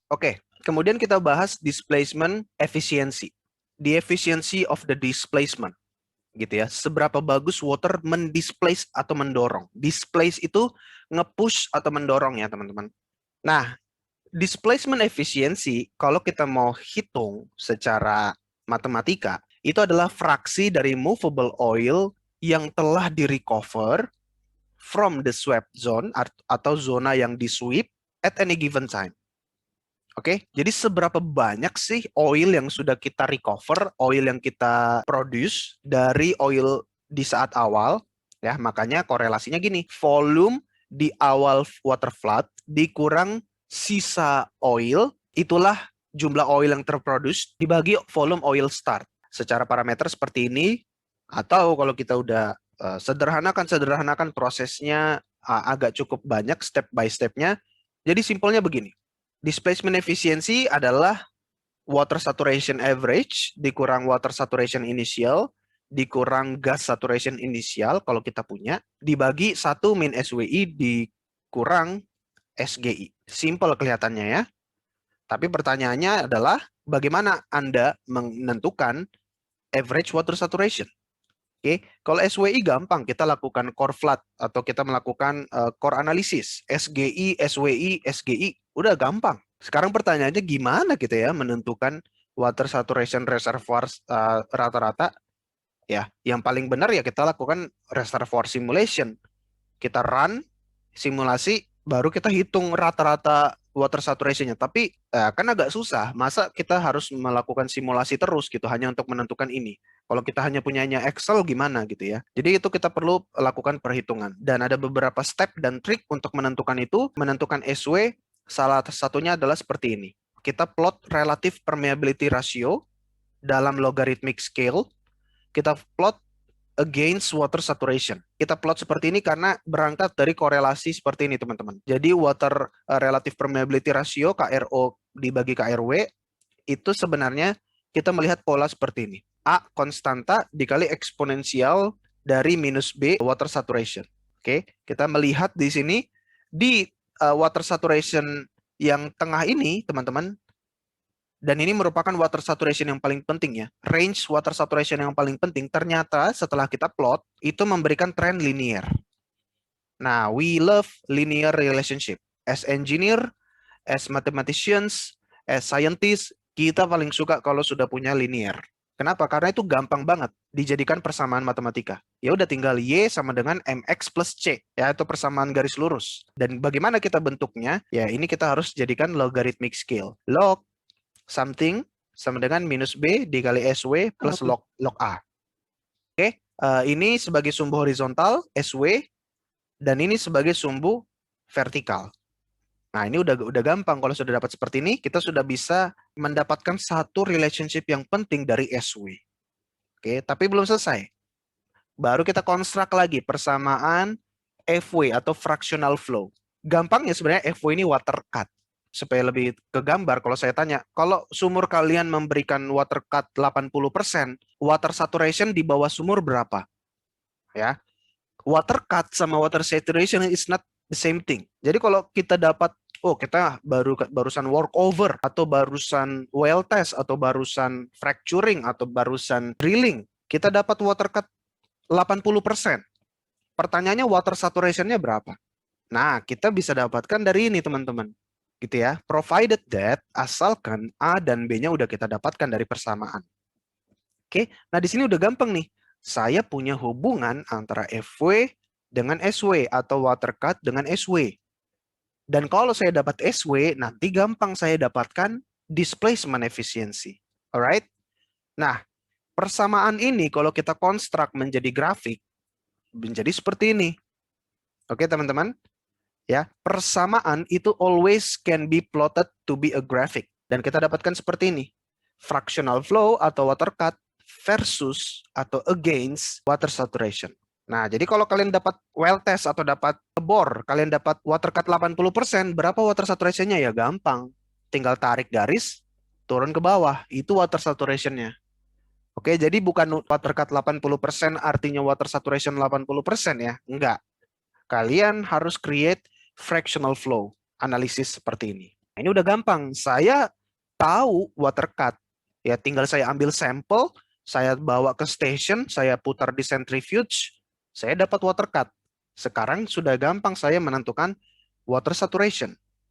Oke, kemudian kita bahas displacement efficiency. The efficiency of the displacement, gitu ya. Seberapa bagus water mendisplace atau mendorong. Displace itu nge-push atau mendorong ya, teman-teman. Nah, displacement efficiency, kalau kita mau hitung secara matematika, itu adalah fraksi dari movable oil yang telah di-recover from the swept zone atau zona yang di-sweep at any given time. Oke, jadi seberapa banyak sih oil yang sudah kita recover, oil yang kita produce dari oil di saat awal, ya, makanya korelasinya gini, volume di awal water flood dikurang sisa oil, itulah jumlah oil yang terproduce dibagi volume oil start. Secara parameter seperti ini, atau kalau kita udah sederhanakan prosesnya agak cukup banyak step by stepnya, jadi simpelnya begini. Displacement efficiency adalah water saturation average dikurang water saturation initial dikurang gas saturation initial kalau kita punya dibagi 1 min SWI dikurang SGI. Simple kelihatannya ya. Tapi pertanyaannya adalah bagaimana Anda menentukan average water saturation? Oke, kalau SWI gampang, kita lakukan core flood atau kita melakukan core analysis, SGI, SWI, SGI, udah gampang. Sekarang pertanyaannya gimana kita ya menentukan water saturation reservoir rata-rata? Ya, yang paling benar ya kita lakukan reservoir simulation. Kita run simulasi, baru kita hitung rata-rata water saturation-nya. Tapi kan agak susah. Masa kita harus melakukan simulasi terus gitu hanya untuk menentukan ini? Kalau kita hanya punyanya Excel gimana gitu ya. Jadi itu kita perlu lakukan perhitungan. Dan ada beberapa step dan trik untuk menentukan itu. Menentukan SW, salah satunya adalah seperti ini. Kita plot relative permeability ratio dalam logarithmic scale. Kita plot against water saturation. Kita plot seperti ini karena berangkat dari korelasi seperti ini, teman-teman. Jadi water relative permeability ratio, KRO dibagi KRW, itu sebenarnya kita melihat pola seperti ini. A konstanta dikali eksponensial dari minus B water saturation. Oke, kita melihat di sini di water saturation yang tengah ini, teman-teman, dan ini merupakan water saturation yang paling penting ya. Range water saturation yang paling penting ternyata setelah kita plot itu memberikan tren linear. Nah, we love linear relationship. As engineer, as mathematicians, as scientists, kita paling suka kalau sudah punya linear. Kenapa? Karena itu gampang banget dijadikan persamaan matematika. Ya udah tinggal Y sama dengan MX plus C, ya itu persamaan garis lurus. Dan bagaimana kita bentuknya? Ya ini kita harus jadikan logarithmic scale. Log something sama dengan minus B dikali SW plus log A. Oke, ini sebagai sumbu horizontal, SW, dan ini sebagai sumbu vertikal. Nah, ini udah gampang. Kalau sudah dapat seperti ini, kita sudah bisa mendapatkan satu relationship yang penting dari SW. Oke, tapi belum selesai. Baru kita konstruk lagi persamaan FW atau fractional flow. Gampang ya sebenarnya FW ini water cut. Supaya lebih ke gambar, kalau saya tanya, kalau sumur kalian memberikan water cut 80%, water saturation di bawah sumur berapa? Ya, water cut sama water saturation is not the same thing. Jadi kalau kita dapat, oh kita barusan workover, atau barusan well test, atau barusan fracturing, atau barusan drilling, kita dapat water cut 80%. Pertanyaannya water saturation-nya berapa? Nah, kita bisa dapatkan dari ini, teman-teman. Gitu ya. Provided that, asalkan A dan B-nya udah kita dapatkan dari persamaan. Oke, nah di sini udah gampang nih. Saya punya hubungan antara FW dengan SW atau water cut dengan SW. Dan kalau saya dapat SW, nanti gampang saya dapatkan displacement efficiency. Alright? Nah, persamaan ini kalau kita konstruk menjadi grafik, menjadi seperti ini. Oke, teman-teman? Ya, persamaan itu always can be plotted to be a graphic. Dan kita dapatkan seperti ini. Fractional flow atau water cut versus atau against water saturation. Nah, jadi kalau kalian dapat well test atau dapat bor, kalian dapat water cut 80%, berapa water saturation-nya? Ya gampang. Tinggal tarik garis, turun ke bawah. Itu water saturation-nya. Oke, jadi bukan water cut 80% artinya water saturation 80% ya. Enggak. Kalian harus create fractional flow analisis seperti ini. Ini udah gampang. Saya tahu water cut. Ya, tinggal saya ambil sampel, saya bawa ke station, saya putar di centrifuge, saya dapat water cut. Sekarang sudah gampang saya menentukan water saturation.